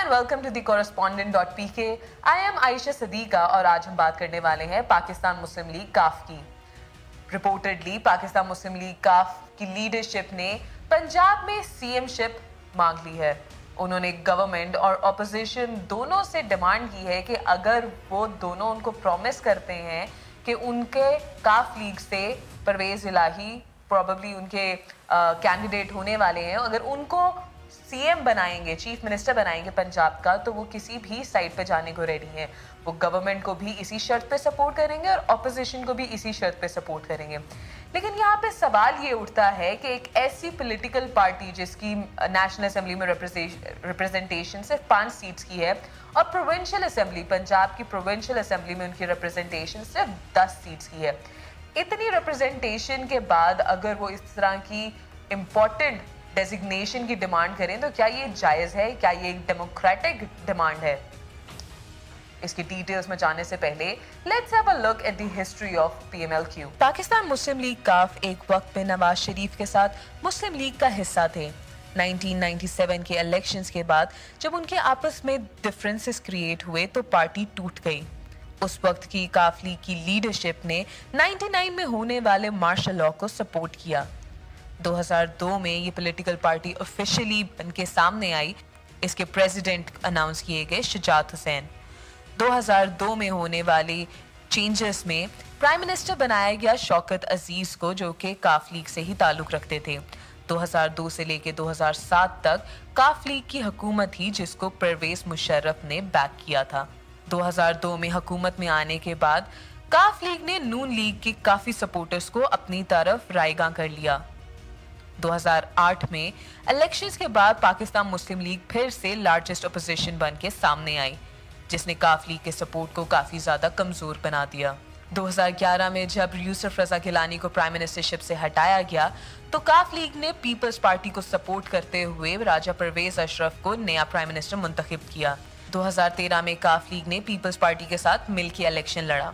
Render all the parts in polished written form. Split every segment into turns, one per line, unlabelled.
and welcome to the correspondent.pk. I am Aisha Sadiqa और आज हम बात करने वाले हैं पाकिस्तान मुस्लिम लीग काफ की। रिपोर्टेडली पाकिस्तान मुस्लिम लीग काफ की लीडरशिप ने पंजाब में सीएमशिप मांग ली है। उन्होंने गवर्नमेंट और ऑपोजिशन दोनों से डिमांड की है कि अगर वो दोनों उनको प्रॉमिस करते हैं कि उनके काफ लीग से परवेज इलाही प्रॉबेबली उनके कैंडिडेट होने वाले हैं, अगर उनको सीएम बनाएंगे, चीफ मिनिस्टर बनाएंगे पंजाब का, तो वो किसी भी साइड पे जाने को रेडी हैं। वो गवर्नमेंट को भी इसी शर्त पे सपोर्ट करेंगे और ऑपोजिशन को भी इसी शर्त पे सपोर्ट करेंगे। लेकिन यहाँ पे सवाल ये उठता है कि एक ऐसी पॉलिटिकल पार्टी जिसकी नेशनल असेंबली में रिप्रेजेंटेशन सिर्फ 5 सीट्स की है और प्रोविंशियल असेंबली, पंजाब की प्रोविंशियल असेंबली में उनकी रिप्रेजेंटेशन सिर्फ 10 सीट्स की है, इतनी रिप्रेजेंटेशन के बाद अगर वो इस तरह की इम्पोर्टेंट डेजिग्नेशन की डिमांड करें तो क्या ये जायज़ है? क्या ये एक डेमोक्रेटिक डिमांड है? इसकी डिटेल्स में जाने से पहले let's have a look at the history of PMLQ. Pakistan Muslim League काफ एक वक्त में नवाज शरीफ के साथ मुस्लिम लीग का हिस्सा थे। 1997 के इलेक्शंस के बाद जब उनके आपस में डिफरेंसेस क्रिएट हुए तो पार्टी टूट गई। उस वक्त की काफ लीग की लीडरशिप ने 99 में होने वाले मार्शल लॉ को सपोर्ट किया। 2002 में ये पॉलिटिकल पार्टी ऑफिशियली बनके सामने आई। इसके प्रेसिडेंट अनाउंस किए गए शुजात हुसैन। 2002 में होने वाली चेंजेस में प्राइम मिनिस्टर बनाया गया शौकत अजीज को, जो कि काफ लीग से ही ताल्लुक रखते थे। 2002 से लेकर 2007 तक काफ लीग की हुकूमत थी जिसको परवेज मुशर्रफ ने बैक किया था। 2002 में हुकूमत में आने के बाद काफ लीग ने नून लीग के काफी सपोर्टर्स को अपनी तरफ रायगा कर लिया। 2008 में इलेक्शंस के बाद पाकिस्तान मुस्लिम लीग फिर से लार्जेस्ट अपोजिशन बन के सामने आई, जिसने काफ लीग के सपोर्ट को काफी ज्यादा कमजोर बना दिया। 2011 में जब यूसुफ रजा गिलानी को प्राइम मिनिस्टरशिप से हटाया गया तो काफ लीग ने पीपल्स पार्टी को सपोर्ट करते हुए राजा परवेज अशरफ को नया प्राइम मिनिस्टर मुंतखब किया। 2013 में काफ लीग ने पीपल्स पार्टी के साथ मिलकर इलेक्शन लड़ा।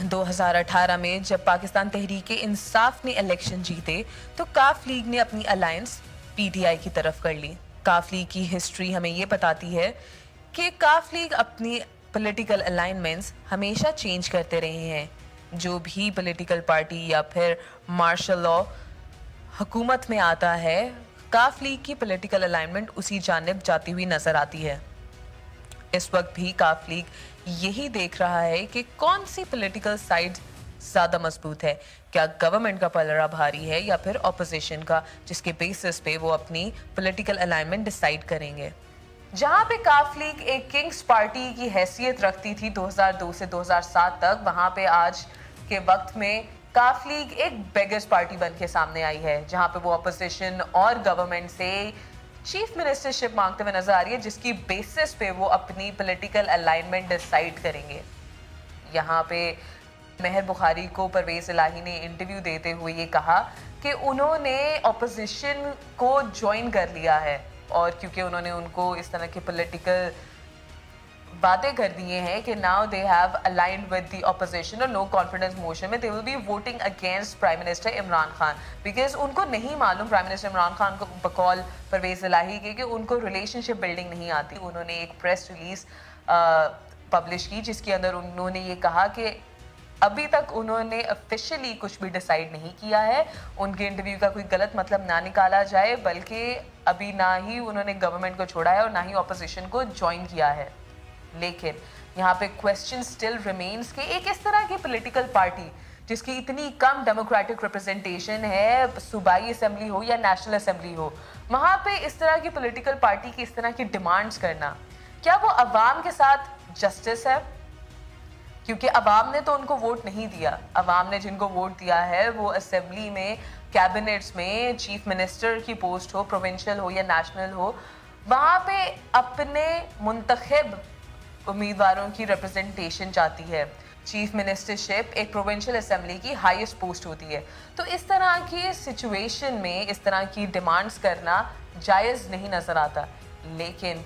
2018 में जब पाकिस्तान तहरीक इंसाफ ने इलेक्शन जीते तो काफ लीग ने अपनी अलायंस पीटीआई की तरफ कर ली। काफ लीग की हिस्ट्री हमें ये बताती है कि काफ लीग अपनी पॉलिटिकल अलाइनमेंट्स हमेशा चेंज करते रहे हैं। जो भी पॉलिटिकल पार्टी या फिर मार्शल लॉ हुकूमत में आता है, काफ लीग की पॉलिटिकल अलाइनमेंट उसी जानिब जाती हुई नजर आती है। इस वक्त भी काफ लीग यही देख रहा है कि कौन सी पॉलिटिकल साइड ज़्यादा मजबूत है, क्या गवर्नमेंट का पलड़ा भारी है या फिर ऑपोजिशन का, जिसके बेसिस पे वो अपनी पॉलिटिकल अलाइनमेंट डिसाइड करेंगे। जहां पे काफ लीग एक किंग्स पार्टी की हैसियत रखती थी 2002 से 2007 तक, वहां पे आज के वक्त में काफ लीग एक बेगर्स पार्टी बन के सामने आई है, जहां पे वो ऑपोजिशन और गवर्नमेंट से चीफ मिनिस्टरशिप मांगते हुए नजर आ रही है, जिसकी बेसिस पे वो अपनी पॉलिटिकल अलाइनमेंट डिसाइड करेंगे। यहाँ पे महर बुखारी को परवेज इलाही ने इंटरव्यू देते हुए ये कहा कि उन्होंने ऑपोजिशन को ज्वाइन कर लिया है और क्योंकि उन्होंने उनको इस तरह के पॉलिटिकल बातें कर दिए हैं कि now they have aligned with the opposition और नो कॉन्फिडेंस मोशन में they will be voting against prime minister Imran Khan, because उनको नहीं मालूम प्राइम मिनिस्टर इमरान खान को बकौल परवेज इलाही के कि उनको रिलेशनशिप बिल्डिंग नहीं आती। उन्होंने एक प्रेस रिलीज पब्लिश की जिसके अंदर उन्होंने ये कहा कि अभी तक उन्होंने ऑफिशियली कुछ भी डिसाइड नहीं किया है, उनके इंटरव्यू का कोई गलत मतलब ना निकाला जाए, बल्कि अभी ना ही उन्होंने गवर्नमेंट को छोड़ा है और ना ही ऑपोजिशन को ज्वाइन किया है। लेकिन यहाँ पे क्वेश्चन स्टिल रिमेन्स कि एक इस तरह की पॉलिटिकल पार्टी जिसकी इतनी कम डेमोक्रेटिक रिप्रेजेंटेशन है, सूबाई असेंबली हो या नेशनल असेंबली हो, वहाँ पे इस तरह की पॉलिटिकल पार्टी की इस तरह की डिमांड्स करना, क्या वो अवाम के साथ जस्टिस है? क्योंकि अवाम ने तो उनको वोट नहीं दिया। अवाम ने जिनको वोट दिया है वो असेंबली में, कैबिनेट्स में, चीफ मिनिस्टर की पोस्ट हो, प्रोविंशियल हो या नेशनल हो, वहाँ पे अपने मुंतखब उम्मीदवारों की रिप्रेजेंटेशन चाहती है। चीफ मिनिस्टरशिप एक प्रोविंशियल असेंबली की हाईएस्ट पोस्ट होती है, तो इस तरह की सिचुएशन में इस तरह की डिमांड्स करना जायज़ नहीं नज़र आता। लेकिन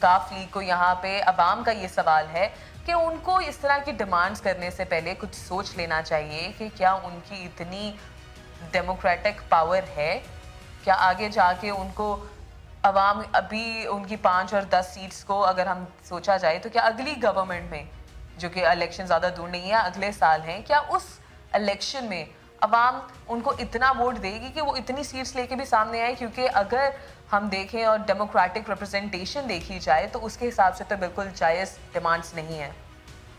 काफ लीग को यहाँ पे अवाम का ये सवाल है कि उनको इस तरह की डिमांड्स करने से पहले कुछ सोच लेना चाहिए कि क्या उनकी इतनी डेमोक्रेटिक पावर है, क्या आगे जाके उनको عوام ابھی ان کی 5 اور 10 سیٹس کو اگر ہم سوچا جائے تو کیا اگلی گورنمنٹ میں جو کہ الیکشن زیادہ دور نہیں ہے اگلے سال ہیں کیا اس الیکشن میں عوام ان کو اتنا ووٹ دے گی کہ وہ اتنی سیٹس لے کے بھی سامنے آئے؟ کیونکہ اگر ہم دیکھیں اور ڈیموکریٹک ریپرزنٹیشن دیکھی جائے تو اس کے حساب سے تو بالکل جائز ڈیمانڈز نہیں ہیں.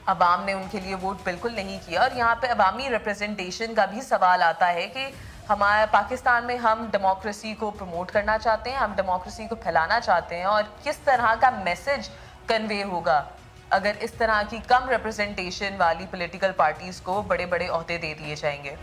عوام نے ان کے لیے ووٹ بالکل نہیں کیا. اور یہاں پہ عوامی ریپرزنٹیشن کا بھی سوال آتا ہے کہ ہمارے پاکستان میں ہم ڈیموکریسی کو پروموٹ کرنا چاہتے ہیں, ہم ڈیموکریسی کو پھیلانا چاہتے ہیں, اور کس طرح کا میسج کنوے ہوگا اگر اس طرح کی کم ریپرزنٹیشن والی پولیٹیکل پارٹیز کو بڑے بڑے عہدے دے دیے جائیں گے.